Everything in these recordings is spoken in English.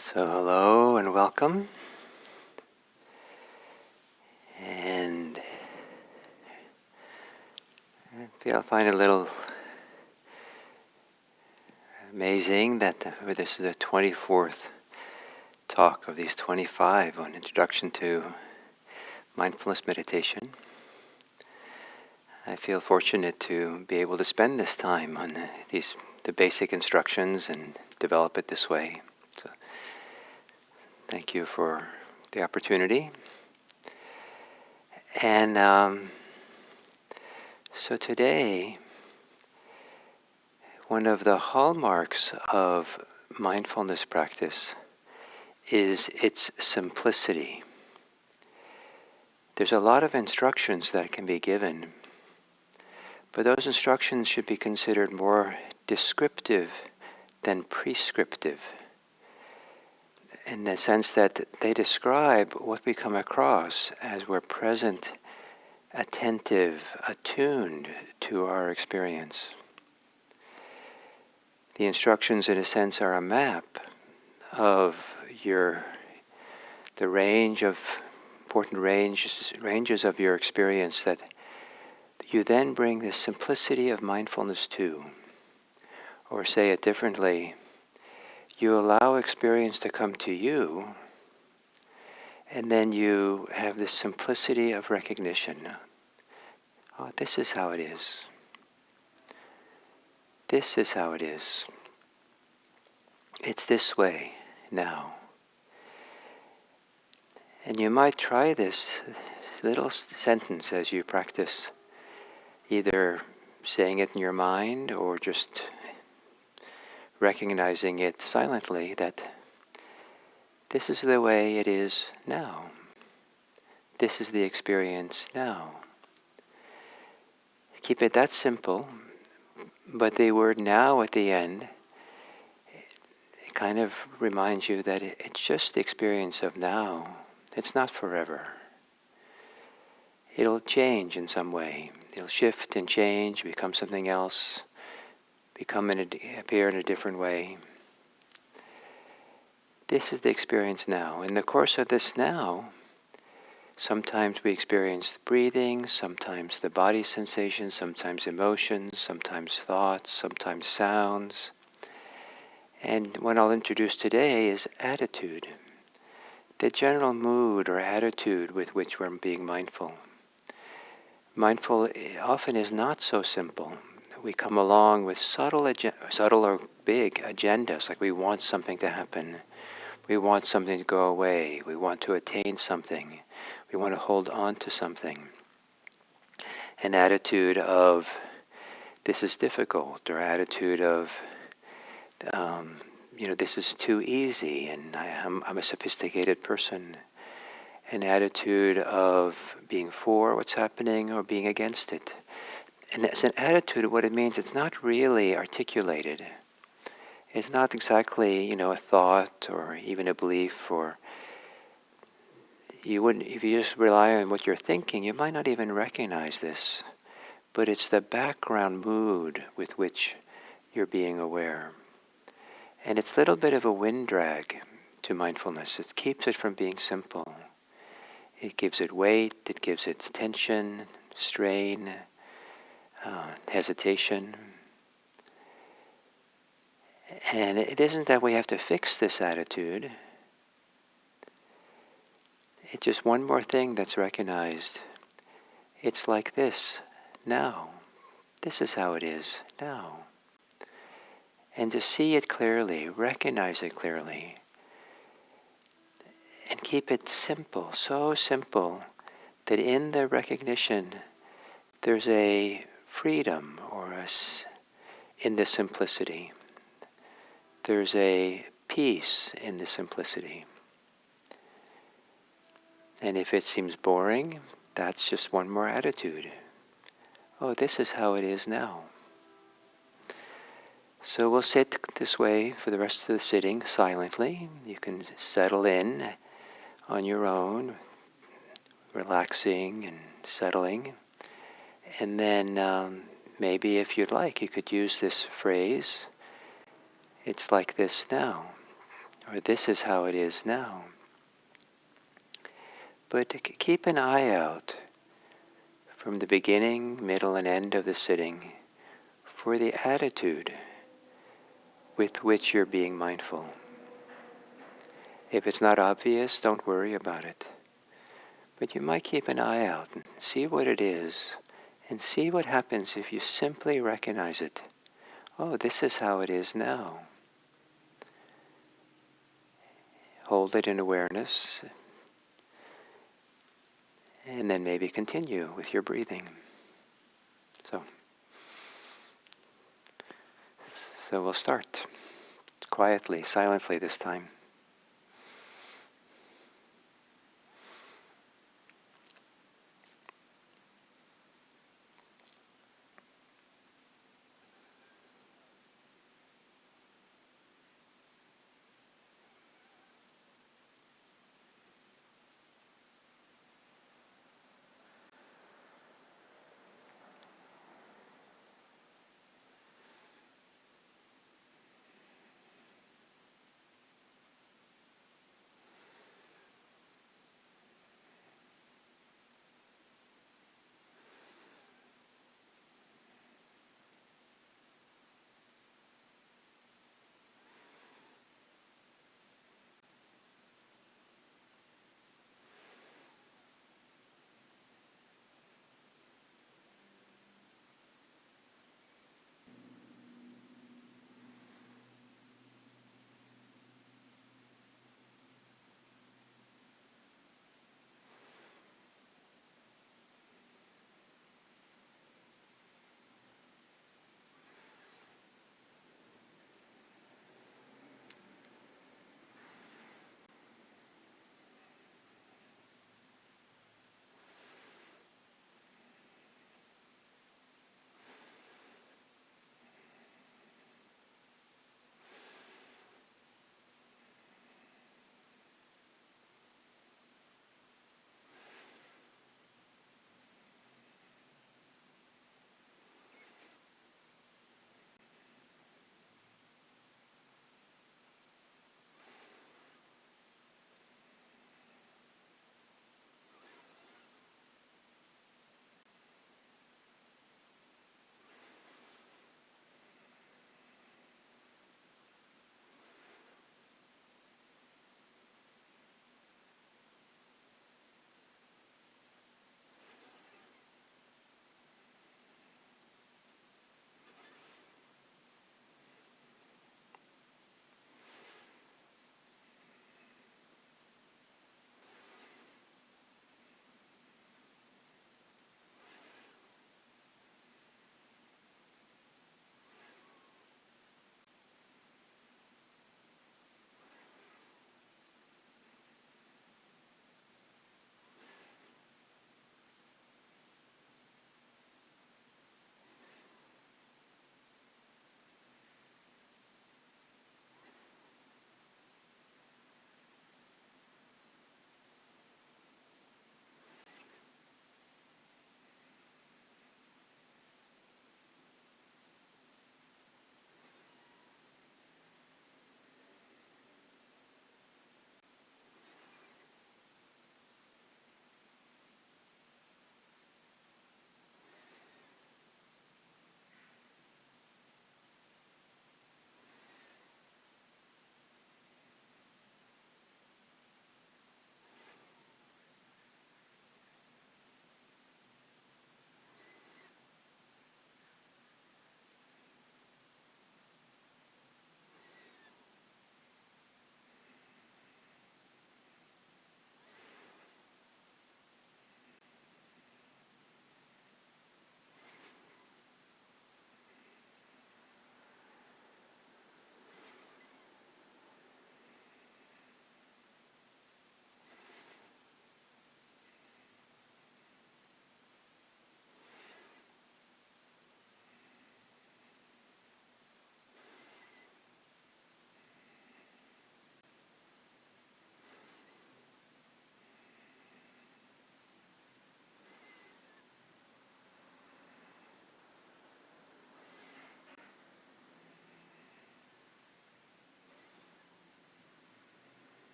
So hello and welcome. And I find it a little amazing that this is the 24th talk of these 25 on Introduction to Mindfulness Meditation. I feel fortunate to be able to spend this time on the basic instructions and develop it this way. So thank you for the opportunity. And so today, one of the hallmarks of mindfulness practice is its simplicity. There's a lot of instructions that can be given, but those instructions should be considered more descriptive than prescriptive, in the sense that they describe what we come across as we're present, attentive, attuned to our experience. The instructions, in a sense, are a map of the range of important ranges of your experience that you then bring the simplicity of mindfulness to. Or say it differently, you allow experience to come to you, and then you have this simplicity of recognition. Oh, this is how it is. This is how it is. It's this way now. And you might try this little sentence as you practice, either saying it in your mind or just recognizing it silently, that this is the way it is now. This is the experience now. Keep it that simple, but the word now at the end, it kind of reminds you that it's just the experience of now. It's not forever. It'll change in some way. It'll shift and change, become something else, appear in a different way. This is the experience now. In the course of this now, sometimes we experience breathing, sometimes the body sensations, sometimes emotions, sometimes thoughts, sometimes sounds. And what I'll introduce today is attitude, the general mood or attitude with which we're being mindful. Mindful often is not so simple. We come along with subtle or big agendas, like we want something to happen. We want something to go away. We want to attain something. We want to hold on to something. An attitude of, this is difficult, or attitude of, this is too easy, and I'm a sophisticated person. An attitude of being for what's happening or being against it. And as an attitude, what it means, it's not really articulated. It's not exactly, a thought or even a belief, or you wouldn't, if you just rely on what you're thinking, you might not even recognize this. But it's the background mood with which you're being aware. And it's a little bit of a wind drag to mindfulness. It keeps it from being simple. It gives it weight, it gives it tension, strain, hesitation. And it isn't that we have to fix this attitude. It's just one more thing that's recognized. It's like this, now. This is how it is, now. And to see it clearly, recognize it clearly, and keep it simple, so simple that in the recognition there's a freedom in the simplicity. There's a peace in the simplicity. And if it seems boring, that's just one more attitude. Oh, this is how it is now. So we'll sit this way for the rest of the sitting silently. You can settle in on your own, relaxing and settling. And then maybe if you'd like, you could use this phrase, it's like this now, or this is how it is now. But keep an eye out from the beginning, middle, and end of the sitting for the attitude with which you're being mindful. If it's not obvious, don't worry about it. But you might keep an eye out and see what it is, and see what happens if you simply recognize it. Oh, this is how it is now. Hold it in awareness, and then maybe continue with your breathing. So we'll start quietly, silently this time.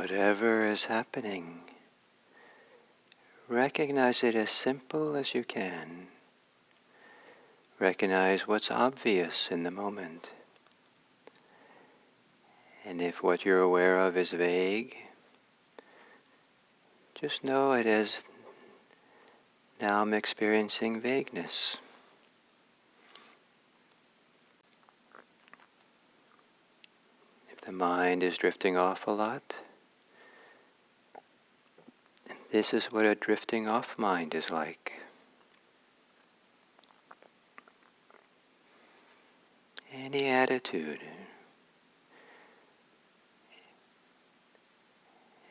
whatever is happening, recognize it as simple as you can. Recognize what's obvious in the moment. And if what you're aware of is vague, just know it as, now I'm experiencing vagueness. If the mind is drifting off a lot, this is what a drifting off mind is like. Any attitude,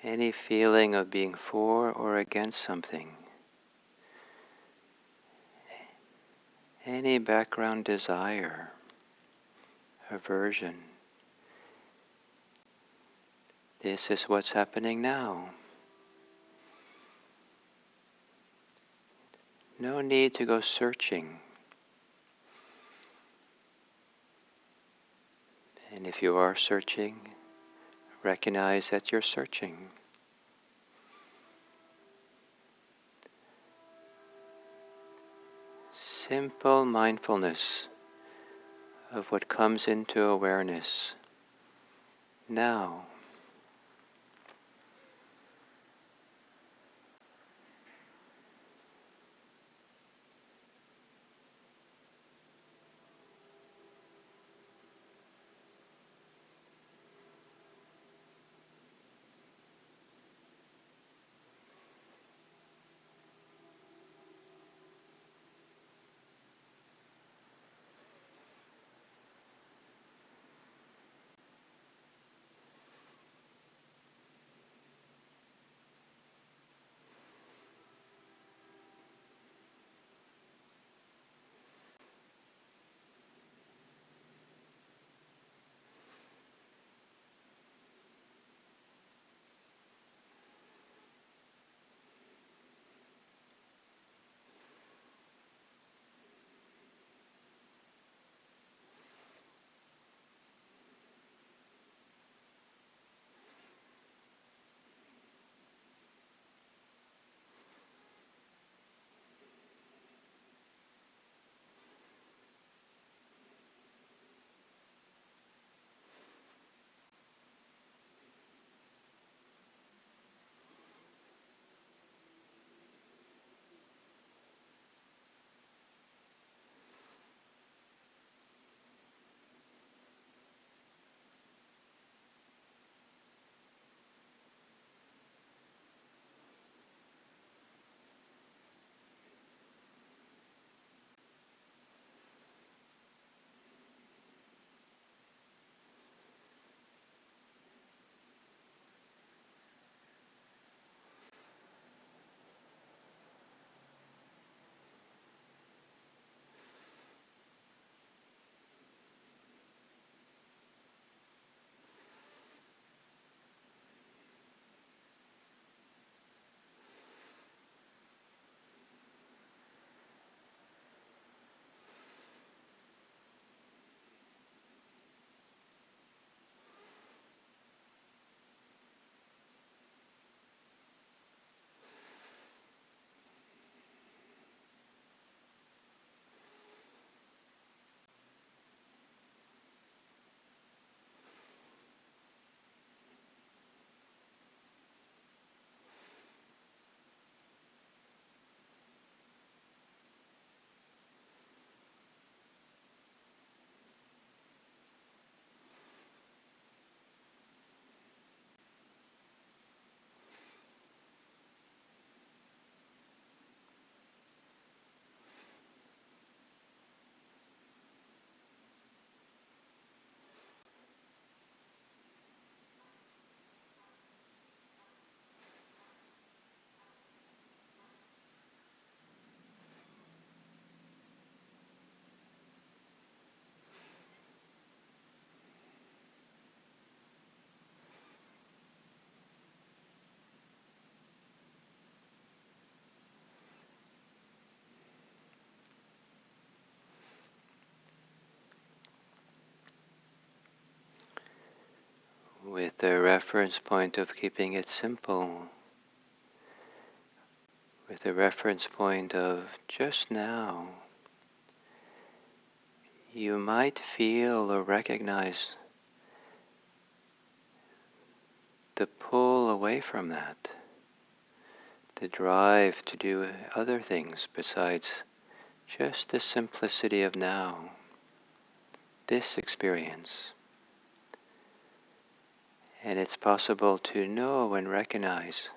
any feeling of being for or against something, any background desire, aversion, this is what's happening now. No need to go searching. And if you are searching, recognize that you're searching. Simple mindfulness of what comes into awareness now. the reference point of keeping it simple, with the reference point of just now, you might feel or recognize the pull away from that, the drive to do other things besides just the simplicity of now, this experience. And it's possible to know and recognize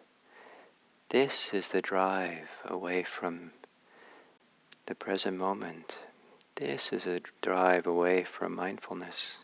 this is the drive away from the present moment. This is a drive away from mindfulness.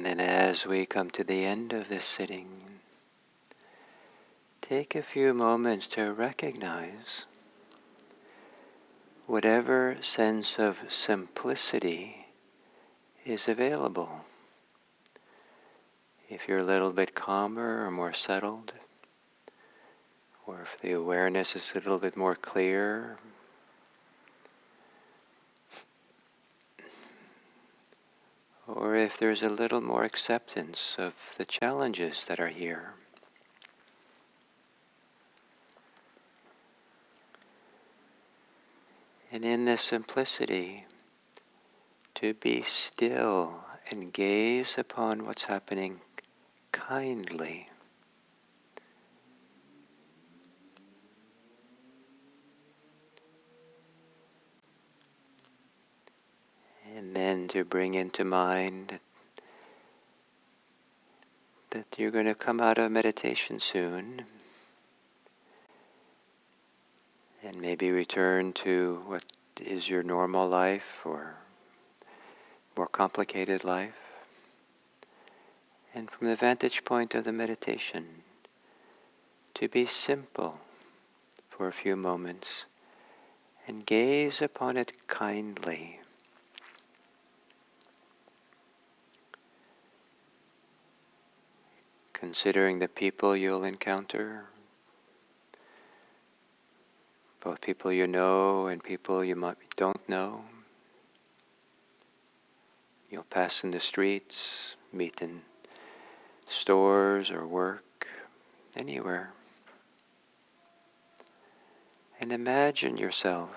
And then as we come to the end of this sitting, take a few moments to recognize whatever sense of simplicity is available. If you're a little bit calmer or more settled, or if the awareness is a little bit more clear, or if there's a little more acceptance of the challenges that are here. And in this simplicity, to be still and gaze upon what's happening kindly. And then to bring into mind that you're going to come out of meditation soon and maybe return to what is your normal life or more complicated life. And from the vantage point of the meditation, to be simple for a few moments and gaze upon it kindly. Considering the people you'll encounter, both people you know and people you don't know. You'll pass in the streets, meet in stores or work, anywhere. And imagine yourself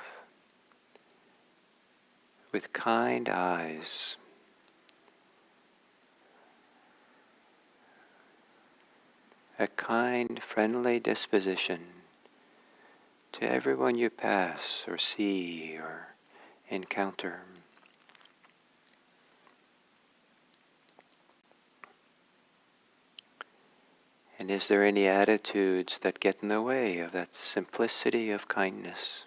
with kind eyes, a kind, friendly disposition to everyone you pass or see or encounter. And is there any attitudes that get in the way of that simplicity of kindness?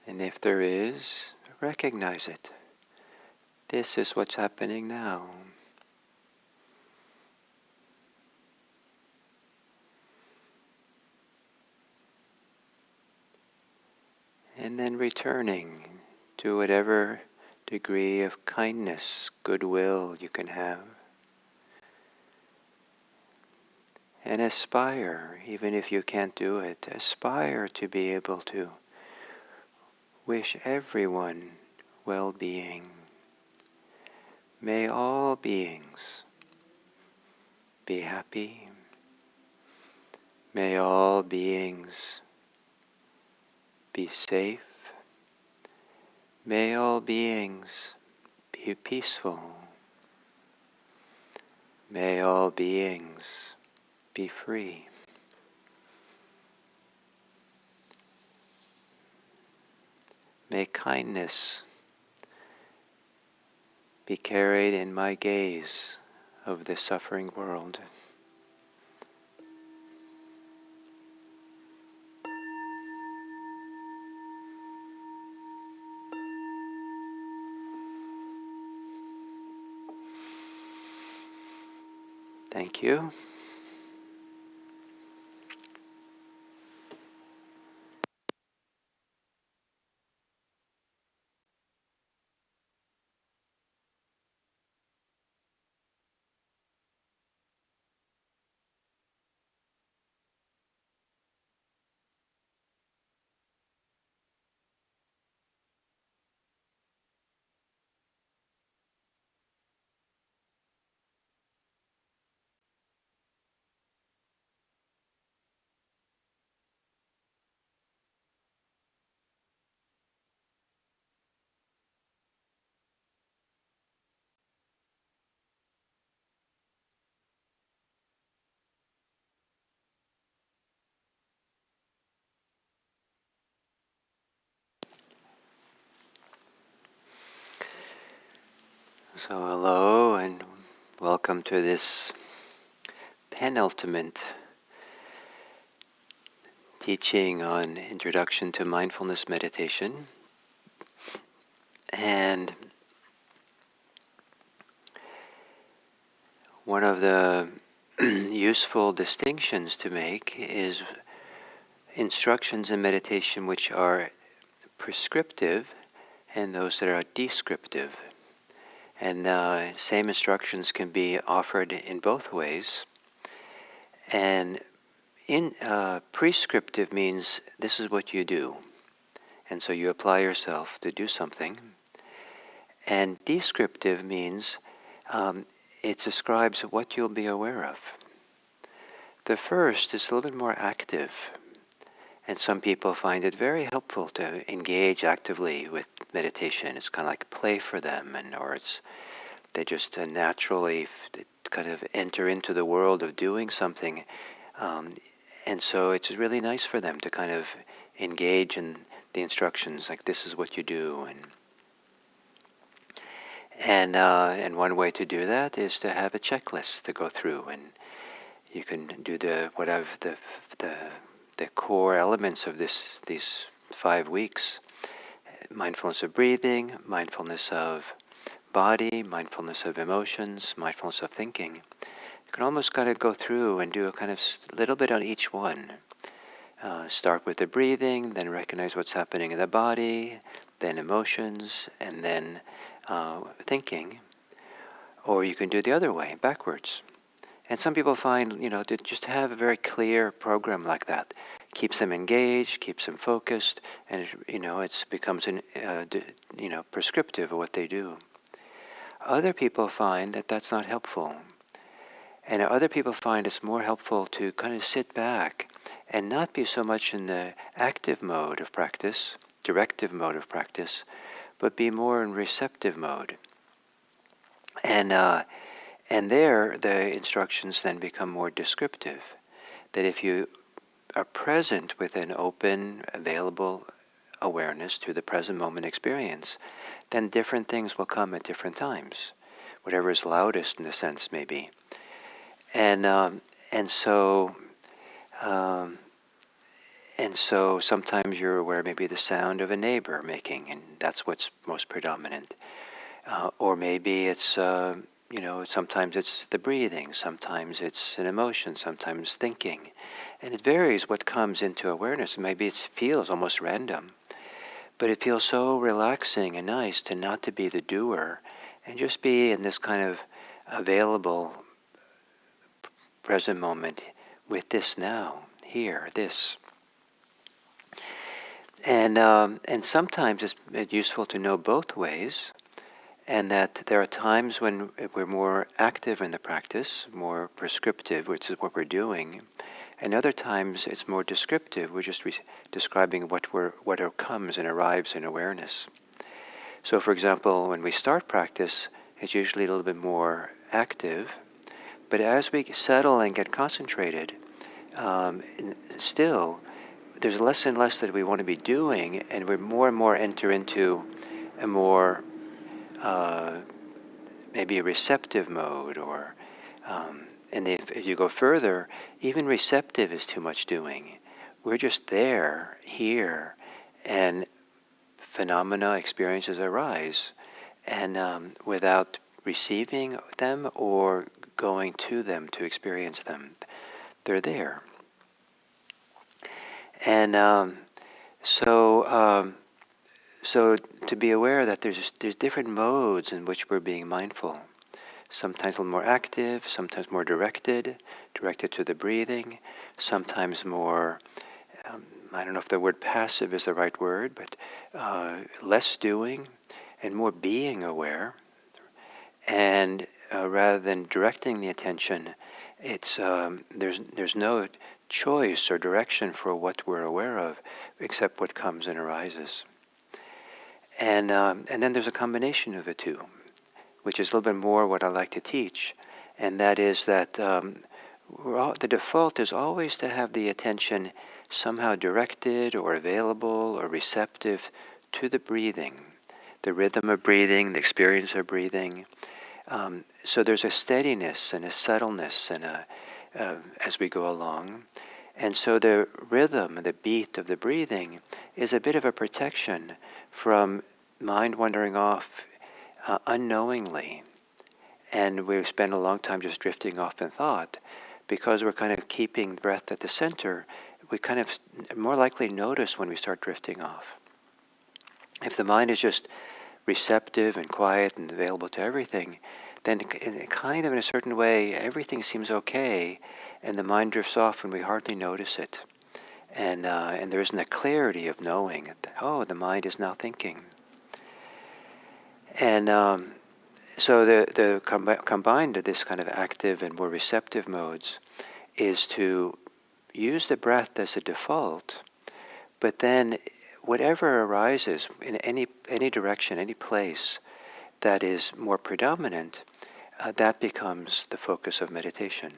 And if there is, recognize it. This is what's happening now. And then returning to whatever degree of kindness, goodwill you can have. And aspire, even if you can't do it, aspire to be able to wish everyone well-being. May all beings be happy. May all beings be safe. May all beings be peaceful. May all beings be free. May kindness be carried in my gaze of this suffering world. Thank you. So hello and welcome to this penultimate teaching on Introduction to Mindfulness Meditation. And one of the useful distinctions to make is instructions in meditation which are prescriptive and those that are descriptive. And same instructions can be offered in both ways. And in prescriptive means this is what you do. And so you apply yourself to do something. And descriptive means it describes what you'll be aware of. The first is a little bit more active. And some people find it very helpful to engage actively with meditation. It's kind of like play for them, or they just naturally kind of enter into the world of doing something. And so it's really nice for them to kind of engage in the instructions, like this is what you do. And one way to do that is to have a checklist to go through, and you can do the core elements of these 5 weeks: mindfulness of breathing, mindfulness of body, mindfulness of emotions, mindfulness of thinking. You can almost kind of go through and do a kind of little bit on each one. Start with the breathing, then recognize what's happening in the body, then emotions, and then thinking. Or you can do it the other way, backwards. And some people find, to just have a very clear program like that keeps them engaged, keeps them focused, and it becomes prescriptive of what they do. Other people find that that's not helpful. And other people find it's more helpful to kind of sit back and not be so much in the active mode of practice, directive mode of practice, but be more in receptive mode. And there, the instructions then become more descriptive. That if you are present with an open, available awareness to the present moment experience, then different things will come at different times, whatever is loudest in the sense may be. And so sometimes you're aware maybe the sound of a neighbor making, and that's what's most predominant. Or maybe it's sometimes it's the breathing, sometimes it's an emotion, sometimes thinking. And it varies what comes into awareness. Maybe it feels almost random, but it feels so relaxing and nice to not to be the doer and just be in this kind of available present moment with this now, here, this. And sometimes it's useful to know both ways, and that there are times when we're more active in the practice, more prescriptive, which is what we're doing, and other times it's more descriptive. We're just describing what comes and arrives in awareness. So, for example, when we start practice, it's usually a little bit more active, but as we settle and get concentrated, still there's less and less that we want to be doing, and we more and more enter into a more maybe a receptive mode, or and if you go further, even receptive is too much doing. We're just there, here, and phenomena, experiences arise, and without receiving them or going to them to experience them, they're there. And so to be aware that there's different modes in which we're being mindful. Sometimes a little more active, sometimes more directed to the breathing, sometimes more, I don't know if the word passive is the right word, but less doing and more being aware. And rather than directing the attention, it's there's no choice or direction for what we're aware of, except what comes and arises. And then there's a combination of the two, which is a little bit more what I like to teach, and that is that the default is always to have the attention somehow directed or available or receptive to the breathing, the rhythm of breathing, the experience of breathing. So there's a steadiness and a subtleness and as we go along. And so the rhythm, the beat of the breathing is a bit of a protection from mind wandering off unknowingly, and we spend a long time just drifting off in thought, because we're kind of keeping the breath at the center, we kind of more likely notice when we start drifting off. If the mind is just receptive and quiet and available to everything, then kind of in a certain way, everything seems okay, and the mind drifts off and we hardly notice it. And there isn't a clarity of knowing, oh, the mind is now thinking. And so the combined of this kind of active and more receptive modes is to use the breath as a default, but then whatever arises in any direction, any place that is more predominant, that becomes the focus of meditation.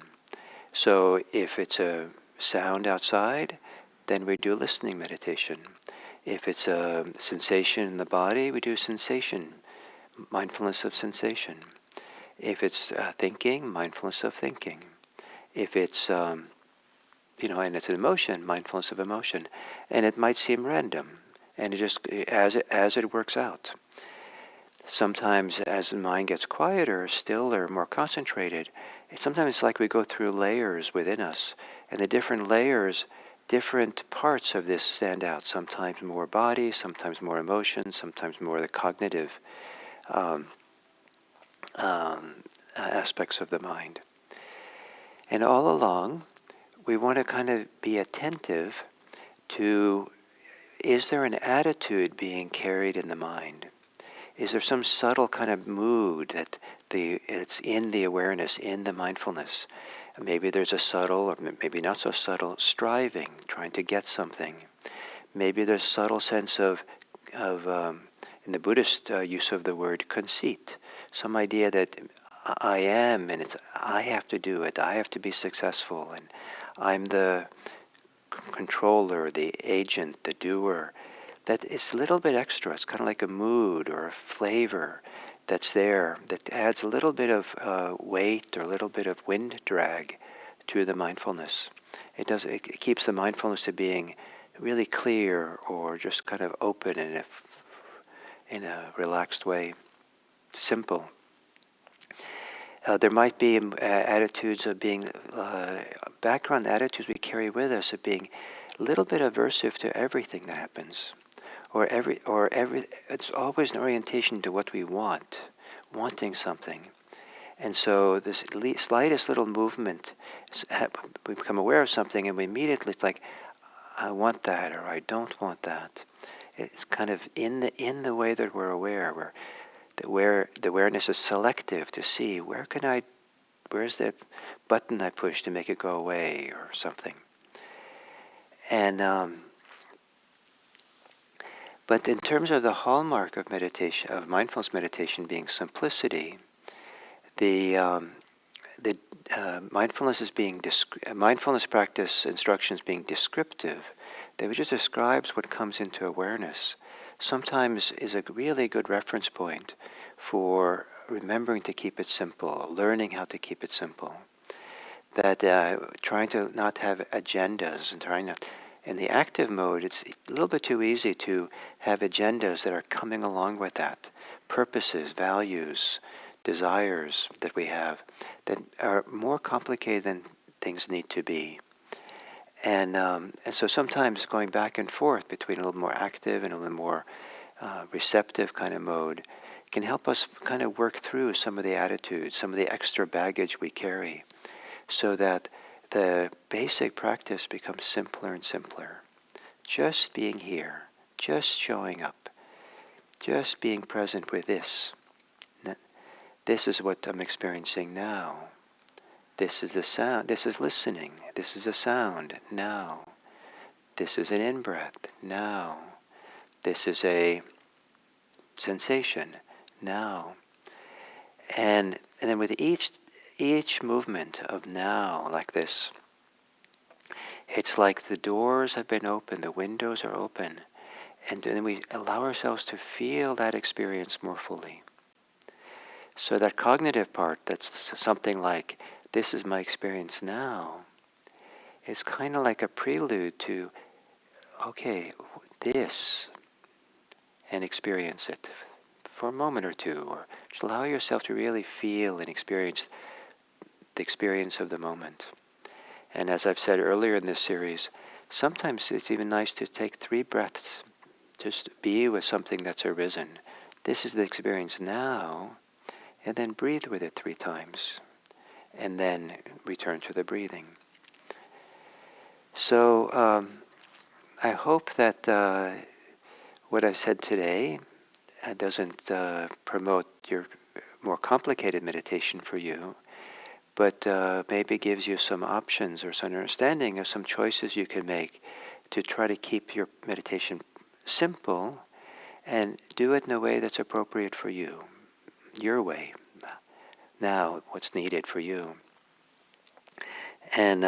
So if it's a sound outside, then we do listening meditation. If it's a sensation in the body, we do sensation, mindfulness of sensation. If it's thinking, mindfulness of thinking. If it's and it's an emotion, mindfulness of emotion. And it might seem random, and it just as it works out. Sometimes as the mind gets quieter, stiller, more concentrated, sometimes it's like we go through layers within us, and the different layers, different parts of this stand out. Sometimes more body, sometimes more emotion, sometimes more the cognitive aspects of the mind. And all along, we want to kind of be attentive to, is there an attitude being carried in the mind? Is there some subtle kind of mood that it's in the awareness, in the mindfulness? Maybe there's a subtle, or maybe not so subtle, striving, trying to get something. Maybe there's a subtle sense of in the Buddhist use of the word conceit, some idea that I am, and I have to do it, I have to be successful, and I'm the controller, the agent, the doer. That is a little bit extra. It's kind of like a mood or a flavor that's there that adds a little bit of weight or a little bit of wind drag to the mindfulness. It keeps the mindfulness to being really clear or just kind of open in a relaxed way, simple. There might be attitudes of being, background attitudes we carry with us of being a little bit aversive to everything that happens. It's always an orientation to what we want, wanting something. And so this slightest little movement, we become aware of something and we immediately, it's like, I want that or I don't want that. It's kind of in the way that we're aware, where the awareness is selective to see where's that button I push to make it go away or something. And but in terms of the hallmark of meditation, of mindfulness meditation being simplicity, the mindfulness mindfulness practice instructions being descriptive, that just describes what comes into awareness. Sometimes is a really good reference point for remembering to keep it simple, learning how to keep it simple. That trying to not have agendas and trying to. In the active mode, it's a little bit too easy to have agendas that are coming along with that, purposes, values, desires that we have that are more complicated than things need to be. And so sometimes going back and forth between a little more active and a little more receptive kind of mode can help us kind of work through some of the attitudes, some of the extra baggage we carry, so that the basic practice becomes simpler and simpler. Just being here, just showing up, just being present with this. This is what I'm experiencing now. This is the sound. This is listening. This is a sound now. This is an in-breath now. This is a sensation now. And then with each movement of now like this, it's like the doors have been opened, the windows are open, and then we allow ourselves to feel that experience more fully. So that cognitive part, that's something like, this is my experience now, is kind of like a prelude to, okay, this, and experience it for a moment or two, or just allow yourself to really feel and experience the experience of the moment. And as I've said earlier in this series, sometimes it's even nice to take 3 breaths, just be with something that's arisen. This is the experience now, and then breathe with it 3 times, and then return to the breathing. So I hope that what I've said today doesn't promote your more complicated meditation for you, but maybe gives you some options or some understanding of some choices you can make to try to keep your meditation simple and do it in a way that's appropriate for you, your way, now, what's needed for you. And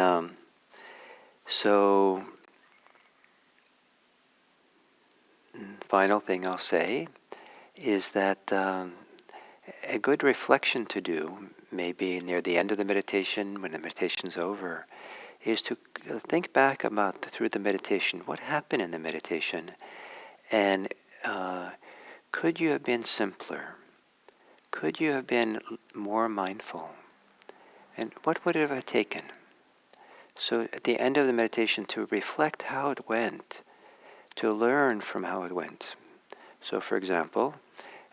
so, final thing I'll say is that a good reflection to do, maybe near the end of the meditation, when the meditation's over, is to think back about through the meditation, what happened in the meditation, and could you have been simpler? Could you have been more mindful? And what would it have taken? So at the end of the meditation, to reflect how it went, to learn from how it went. So for example,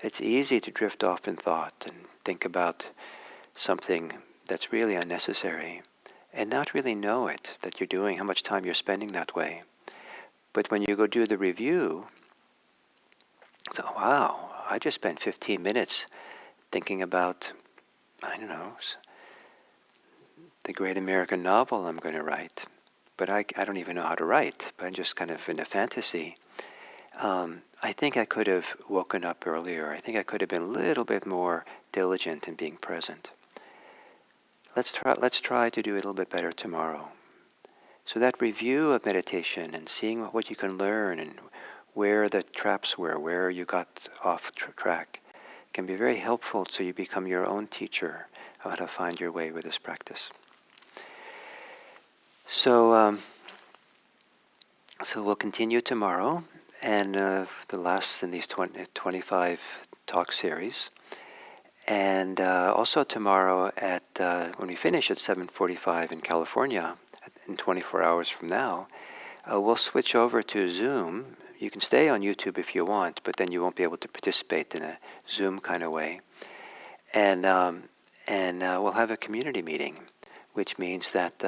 it's easy to drift off in thought and think about something that's really unnecessary and not really know it, that you're doing, how much time you're spending that way. But when you go do the review, so wow, I just spent 15 minutes thinking about, I don't know, the great American novel I'm going to write. But I don't even know how to write, but I'm just kind of in a fantasy. I think I could have woken up earlier. I think I could have been a little bit more diligent in being present. Let's try to do a little bit better tomorrow. So that review of meditation and seeing what you can learn and where the traps were, where you got off track, can be very helpful so you become your own teacher of how to find your way with this practice. So we'll continue tomorrow, and the last in these 25 talk series. And also tomorrow at when we finish at 7:45 in California, in 24 hours from now, we'll switch over to Zoom. You can stay on YouTube if you want, but then you won't be able to participate in a Zoom kind of way. And we'll have a community meeting, which means that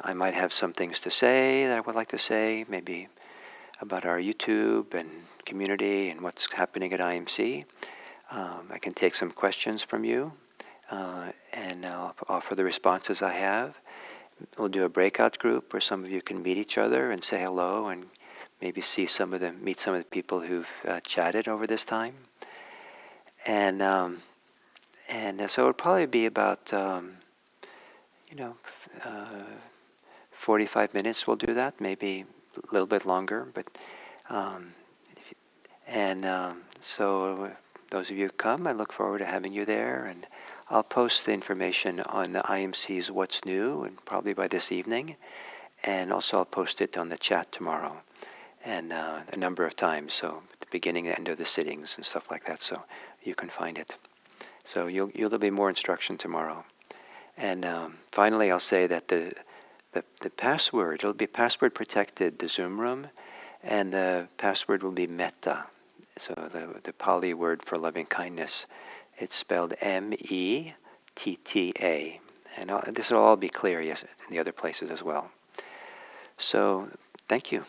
I might have some things to say that I would like to say, maybe about our YouTube and community and what's happening at IMC. I can take some questions from you, and I'll offer the responses I have. We'll do a breakout group where some of you can meet each other and say hello, and maybe meet some of the people who've chatted over this time. And so it'll probably be about 45 minutes. We'll do that, maybe a little bit longer, but so those of you who come, I look forward to having you there, and I'll post the information on the IMC's What's New, and probably by this evening, and also I'll post it on the chat tomorrow, and a number of times, so at the beginning and end of the sittings and stuff like that, so you can find it. So there'll be more instruction tomorrow. And finally, I'll say that the password, it'll be password protected, the Zoom room, and the password will be metta. So the Pali word for loving kindness, it's spelled METTA. And this will all be clear, yes, in the other places as well. So thank you.